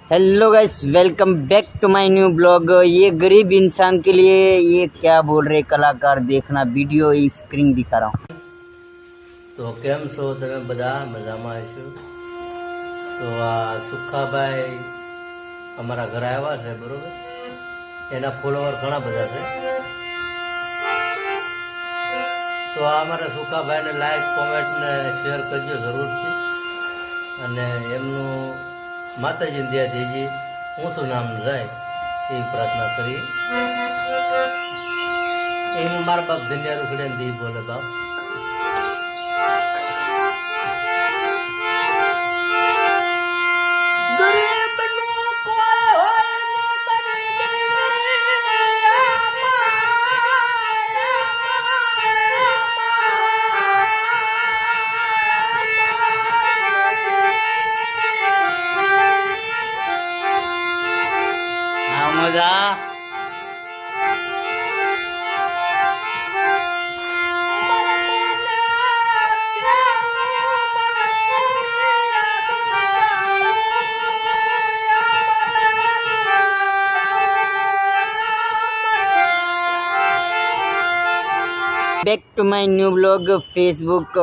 Hello guys, welcome back to my new blog. ये गरीब इंसान के लिए ये क्या बोल रहे कलाकार, देखना वीडियो स्क्रीन दिखा रहा हूँ। तो केम छो तमे बधा मजामां हशो। तो आ सुखाभाई अमारा घर आव्या छे बरोबर, एना फॉलोवर घणा बधा छे। तो आ अमारा सुखाभाई ने लाइक कॉमेंट ने शेयर करजो जरूर थी। अने एमનું માતાજી દયા દેજી ઊંચું નામ જાય એવી પ્રાર્થના કરી। એમ મારા બાપ ધન્યારું ખડે દી બોલે બાપ। मजा back to my new blog Facebook.